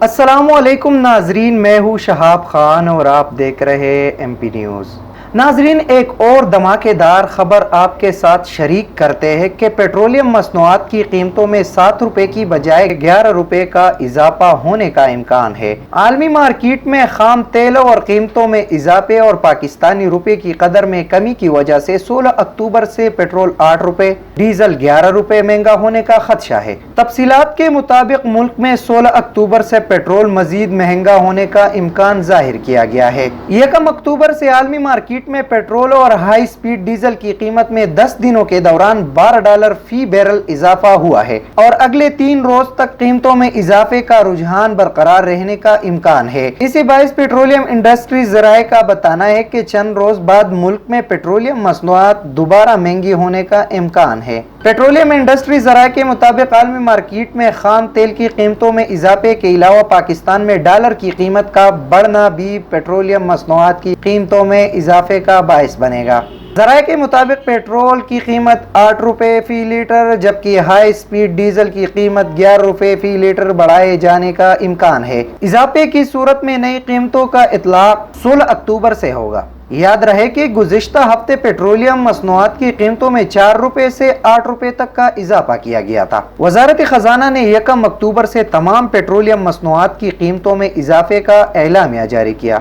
السلام علیکم ناظرین، میں ہوں شہاب خان اور آپ دیکھ رہے ایم پی نیوز۔ ناظرین، ایک اور دھماکے دار خبر آپ کے ساتھ شریک کرتے ہیں کہ پیٹرولیم مصنوعات کی قیمتوں میں 7 روپے کی بجائے 11 روپے کا اضافہ ہونے کا امکان ہے۔ عالمی مارکیٹ میں خام تیلوں اور قیمتوں میں اضافے اور پاکستانی روپے کی قدر میں کمی کی وجہ سے 16 اکتوبر سے پیٹرول 8 روپے، ڈیزل 11 روپے مہنگا ہونے کا خدشہ ہے۔ تفصیلات کے مطابق ملک میں 16 اکتوبر سے پیٹرول مزید مہنگا ہونے کا امکان ظاہر کیا گیا ہے۔ 1 اکتوبر سے عالمی مارکیٹ میں پیٹرول اور ہائی سپیڈ ڈیزل کی قیمت میں 10 دنوں کے دوران $12 فی بیرل اضافہ ہوا ہے اور اگلے 3 روز تک قیمتوں میں اضافے کا رجحان برقرار رہنے کا امکان ہے۔ اسی باعث پیٹرولیم انڈسٹری ذرائع کا بتانا ہے کہ چند روز بعد ملک میں پیٹرولیم مصنوعات دوبارہ مہنگی ہونے کا امکان ہے۔ پیٹرولیم انڈسٹری ذرائع کے مطابق عالمی مارکیٹ میں خام تیل کی قیمتوں میں اضافے کے علاوہ پاکستان میں ڈالر کی قیمت کا بڑھنا بھی پیٹرولیم مصنوعات کی قیمتوں میں اضافے کا باعث بنے گا۔ ذرائع کے مطابق پیٹرول کی قیمت 8 روپے فی لیٹر جبکہ ہائی سپیڈ ڈیزل کی قیمت 11 روپے فی لیٹر بڑھائے جانے کا امکان ہے۔ اضافے کی صورت میں نئی قیمتوں کا اطلاق 16 اکتوبر سے ہوگا۔ یاد رہے کہ گزشتہ ہفتے پیٹرولیم مصنوعات کی قیمتوں میں 4 روپے سے 8 روپے تک کا اضافہ کیا گیا تھا۔ وزارت خزانہ نے 1 اکتوبر سے تمام پیٹرولیم مصنوعات کی قیمتوں میں اضافے کا اعلامیہ جاری کیا۔